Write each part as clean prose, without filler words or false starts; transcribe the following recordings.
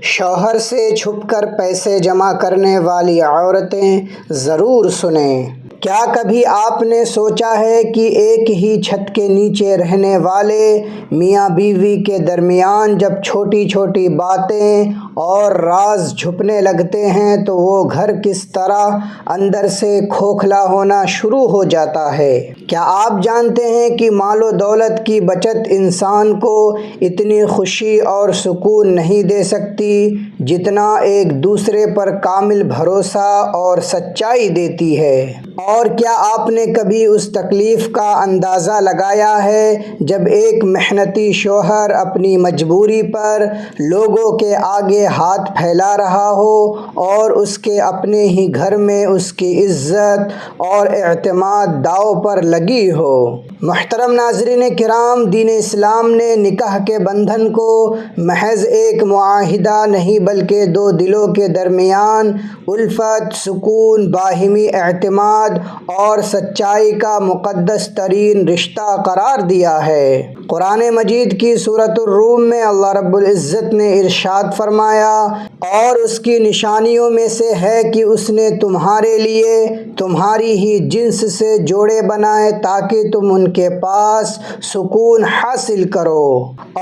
شوہر سے چھپ کر پیسے جمع کرنے والی عورتیں ضرور سنیں۔ کیا کبھی آپ نے سوچا ہے کہ ایک ہی چھت کے نیچے رہنے والے میاں بیوی کے درمیان جب چھوٹی چھوٹی باتیں اور راز چھپنے لگتے ہیں تو وہ گھر کس طرح اندر سے کھوکھلا ہونا شروع ہو جاتا ہے؟ کیا آپ جانتے ہیں کہ مال و دولت کی بچت انسان کو اتنی خوشی اور سکون نہیں دے سکتی جتنا ایک دوسرے پر کامل بھروسہ اور سچائی دیتی ہے؟ اور کیا آپ نے کبھی اس تکلیف کا اندازہ لگایا ہے جب ایک محنتی شوہر اپنی مجبوری پر لوگوں کے آگے ہاتھ پھیلا رہا ہو اور اس کے اپنے ہی گھر میں اس کی عزت اور اعتماد داؤ پر لگی ہو؟ محترم ناظرین کرام، دین اسلام نے نکاح کے بندھن کو محض ایک معاہدہ نہیں بلکہ دو دلوں کے درمیان الفت، سکون، باہمی اعتماد اور سچائی کا مقدس ترین رشتہ قرار دیا ہے۔ قرآن مجید کی سورۃ الروم میں اللہ رب العزت نے ارشاد فرمایا، اور اس کی نشانیوں میں سے ہے کہ اس نے تمہارے لیے تمہاری ہی جنس سے جوڑے بنائے تاکہ تم ان کے پاس سکون حاصل کرو،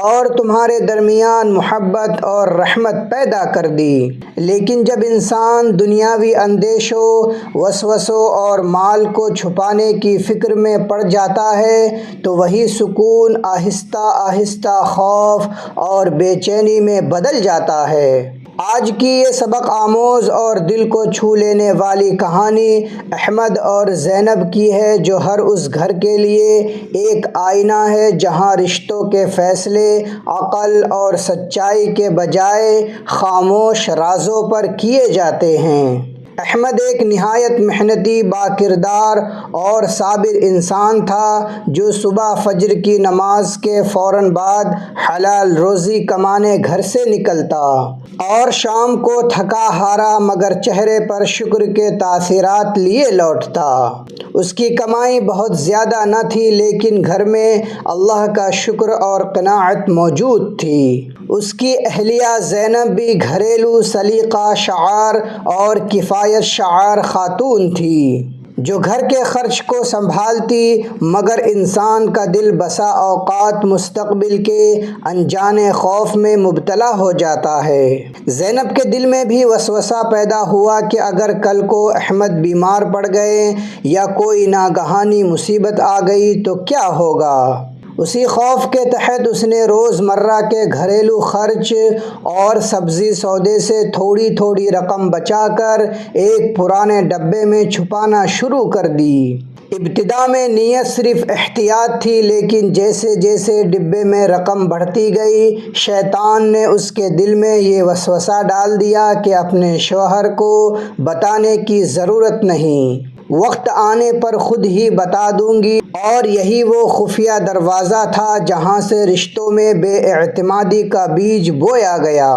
اور تمہارے درمیان محبت اور رحمت پیدا کر دی۔ لیکن جب انسان دنیاوی اندیشوں، وسوسوں اور مال کو چھپانے کی فکر میں پڑ جاتا ہے تو وہی سکون آہستہ آہستہ خوف اور بے چینی میں بدل جاتا ہے۔ آج کی یہ سبق آموز اور دل کو چھو لینے والی کہانی احمد اور زینب کی ہے، جو ہر اس گھر کے لیے ایک آئینہ ہے جہاں رشتوں کے فیصلے عقل اور سچائی کے بجائے خاموش رازوں پر کیے جاتے ہیں۔ احمد ایک نہایت محنتی، باکردار اور صابر انسان تھا، جو صبح فجر کی نماز کے فوراً بعد حلال روزی کمانے گھر سے نکلتا اور شام کو تھکا ہارا مگر چہرے پر شکر کے تاثرات لیے لوٹتا۔ اس کی کمائی بہت زیادہ نہ تھی، لیکن گھر میں اللہ کا شکر اور قناعت موجود تھی۔ اس کی اہلیہ زینب بھی گھریلو سلیقہ شعار اور کفایت شعار خاتون تھی، جو گھر کے خرچ کو سنبھالتی، مگر انسان کا دل بسا اوقات مستقبل کے انجانے خوف میں مبتلا ہو جاتا ہے۔ زینب کے دل میں بھی وسوسہ پیدا ہوا کہ اگر کل کو احمد بیمار پڑ گئے یا کوئی ناگہانی مصیبت آ گئی تو کیا ہوگا؟ اسی خوف کے تحت اس نے روز مرہ کے گھریلو خرچ اور سبزی سودے سے تھوڑی تھوڑی رقم بچا کر ایک پرانے ڈبے میں چھپانا شروع کر دی۔ ابتدا میں نیت صرف احتیاط تھی، لیکن جیسے جیسے ڈبے میں رقم بڑھتی گئی، شیطان نے اس کے دل میں یہ وسوسہ ڈال دیا کہ اپنے شوہر کو بتانے کی ضرورت نہیں، وقت آنے پر خود ہی بتا دوں گی۔ اور یہی وہ خفیہ دروازہ تھا جہاں سے رشتوں میں بے اعتمادی کا بیج بویا گیا۔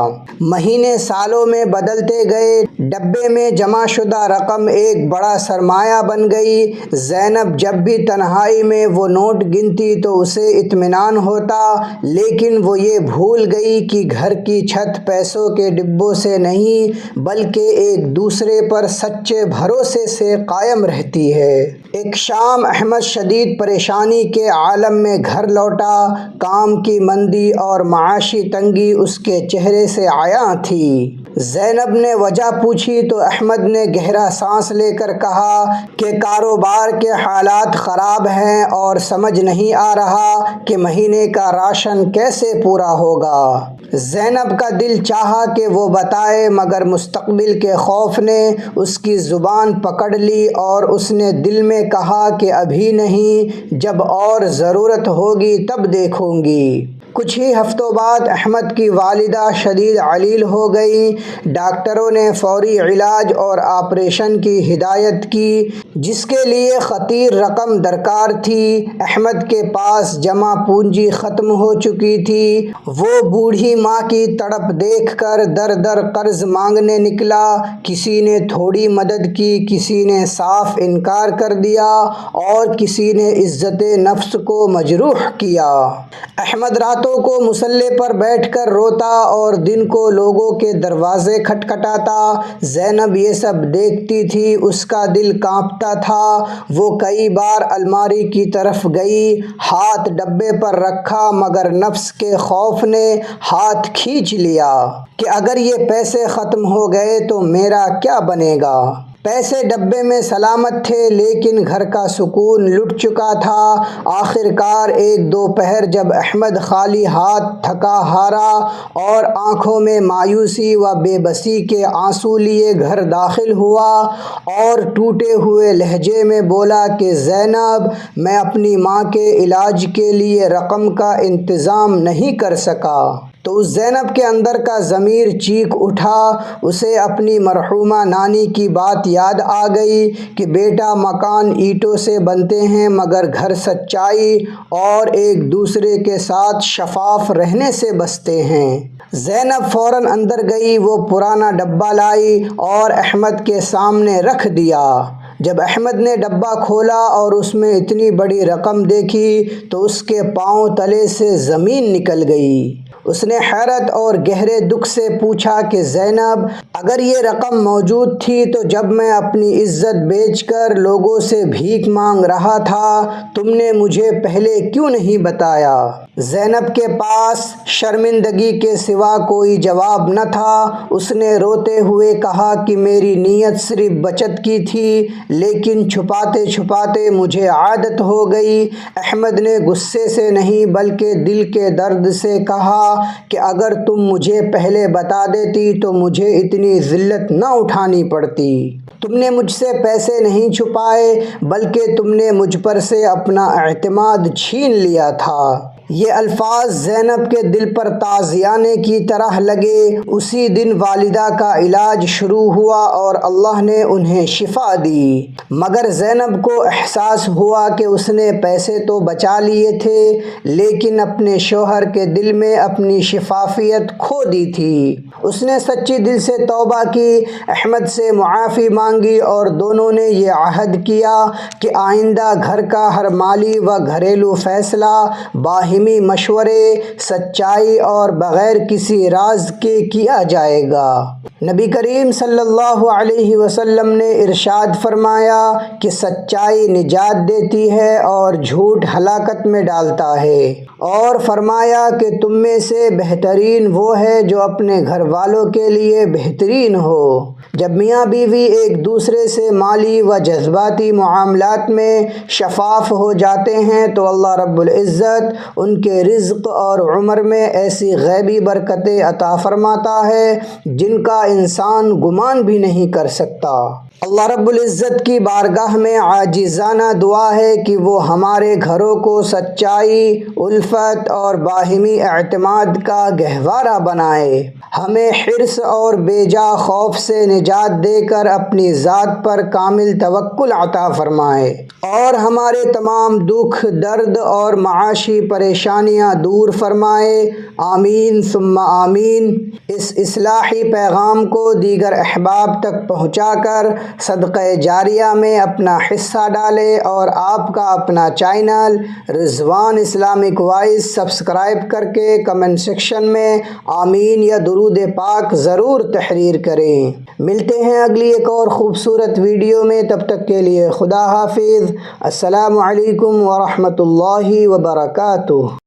مہینے سالوں میں بدلتے گئے، ڈبے میں جمع شدہ رقم ایک بڑا سرمایہ بن گئی۔ زینب جب بھی تنہائی میں وہ نوٹ گنتی تو اسے اطمینان ہوتا، لیکن وہ یہ بھول گئی کہ گھر کی چھت پیسوں کے ڈبوں سے نہیں بلکہ ایک دوسرے پر سچے بھروسے سے قائم رہتی ہے۔ ایک شام احمد شدید پریشانی کے عالم میں گھر لوٹا۔ کام کی مندی اور معاشی تنگی اس کے چہرے سے عیاں تھی۔ زینب نے وجہ پوچھی تو احمد نے گہرا سانس لے کر کہا کہ کاروبار کے حالات خراب ہیں اور سمجھ نہیں آ رہا کہ مہینے کا راشن کیسے پورا ہوگا۔ زینب کا دل چاہا کہ وہ بتائے، مگر مستقبل کے خوف نے اس کی زبان پکڑ لی اور اس نے دل میں کہا کہ ابھی نہیں، جب اور ضرورت ہوگی تب دیکھوں گی۔ کچھ ہی ہفتوں بعد احمد کی والدہ شدید علیل ہو گئیں۔ ڈاکٹروں نے فوری علاج اور آپریشن کی ہدایت کی، جس کے لیے خطیر رقم درکار تھی۔ احمد کے پاس جمع پونجی ختم ہو چکی تھی۔ وہ بوڑھی ماں کی تڑپ دیکھ کر در در قرض مانگنے نکلا۔ کسی نے تھوڑی مدد کی، کسی نے صاف انکار کر دیا اور کسی نے عزت نفس کو مجروح کیا۔ احمد راتوں راتوں کو مصلے پر بیٹھ کر روتا اور دن کو لوگوں کے دروازے کھٹکھٹاتا۔ زینب یہ سب دیکھتی تھی، اس کا دل کانپتا تھا۔ وہ کئی بار الماری کی طرف گئی، ہاتھ ڈبے پر رکھا، مگر نفس کے خوف نے ہاتھ کھینچ لیا کہ اگر یہ پیسے ختم ہو گئے تو میرا کیا بنے گا۔ پیسے ڈبے میں سلامت تھے، لیکن گھر کا سکون لٹ چکا تھا۔ آخر کار ایک دوپہر جب احمد خالی ہاتھ، تھکا ہارا اور آنکھوں میں مایوسی و بے بسی کے آنسو لیے گھر داخل ہوا اور ٹوٹے ہوئے لہجے میں بولا کہ زینب، میں اپنی ماں کے علاج کے لیے رقم کا انتظام نہیں کر سکا۔ تو اس زینب کے اندر کا ضمیر چیخ اٹھا۔ اسے اپنی مرحومہ نانی کی بات یاد آ گئی کہ بیٹا، مکان اینٹوں سے بنتے ہیں مگر گھر سچائی اور ایک دوسرے کے ساتھ شفاف رہنے سے بستے ہیں۔ زینب فوراً اندر گئی، وہ پرانا ڈبہ لائی اور احمد کے سامنے رکھ دیا۔ جب احمد نے ڈبہ کھولا اور اس میں اتنی بڑی رقم دیکھی تو اس کے پاؤں تلے سے زمین نکل گئی۔ اس نے حیرت اور گہرے دکھ سے پوچھا کہ زینب، اگر یہ رقم موجود تھی تو جب میں اپنی عزت بیچ کر لوگوں سے بھیک مانگ رہا تھا تم نے مجھے پہلے کیوں نہیں بتایا؟ زینب کے پاس شرمندگی کے سوا کوئی جواب نہ تھا۔ اس نے روتے ہوئے کہا کہ میری نیت صرف بچت کی تھی، لیکن چھپاتے چھپاتے مجھے عادت ہو گئی۔ احمد نے غصے سے نہیں بلکہ دل کے درد سے کہا کہ اگر تم مجھے پہلے بتا دیتی تو مجھے اتنی ذلت نہ اٹھانی پڑتی۔ تم نے مجھ سے پیسے نہیں چھپائے بلکہ تم نے مجھ پر سے اپنا اعتماد چھین لیا تھا۔ یہ الفاظ زینب کے دل پر تازیانے کی طرح لگے۔ اسی دن والدہ کا علاج شروع ہوا اور اللہ نے انہیں شفا دی، مگر زینب کو احساس ہوا کہ اس نے پیسے تو بچا لیے تھے لیکن اپنے شوہر کے دل میں اپنی شفافیت کھو دی تھی۔ اس نے سچی دل سے توبہ کی، احمد سے معافی مانگی اور دونوں نے یہ عہد کیا کہ آئندہ گھر کا ہر مالی و گھریلو فیصلہ باہمی مشورے، سچائی اور بغیر کسی راز کے کیا جائے گا۔ نبی کریم صلی اللہ علیہ وسلم نے ارشاد فرمایا کہ سچائی نجات دیتی ہے اور جھوٹ ہلاکت میں ڈالتا ہے، اور فرمایا کہ تم میں سے بہترین وہ ہے جو اپنے گھر والوں کے لیے بہترین ہو۔ جب میاں بیوی ایک دوسرے سے مالی و جذباتی معاملات میں شفاف ہو جاتے ہیں تو اللہ رب العزت ان کے رزق اور عمر میں ایسی غیبی برکتیں عطا فرماتا ہے جن کا انسان گمان بھی نہیں کر سکتا۔ اللہ رب العزت کی بارگاہ میں عاجزانہ دعا ہے کہ وہ ہمارے گھروں کو سچائی، الفت اور باہمی اعتماد کا گہوارہ بنائے، ہمیں حرص اور بے جا خوف سے نجات دے کر اپنی ذات پر کامل توکل عطا فرمائے، اور ہمارے تمام دکھ، درد اور معاشی پریشانیاں دور فرمائے۔ آمین ثم آمین۔ اس اصلاحی پیغام کو دیگر احباب تک پہنچا کر صدقہ جاریہ میں اپنا حصہ ڈالے اور آپ کا اپنا چینل رضوان اسلامک وائس سبسکرائب کر کے کمنٹ سیکشن میں آمین یا درود پاک ضرور تحریر کریں۔ ملتے ہیں اگلی ایک اور خوبصورت ویڈیو میں، تب تک کے لیے خدا حافظ۔ السلام علیکم ورحمۃ اللہ وبرکاتہ۔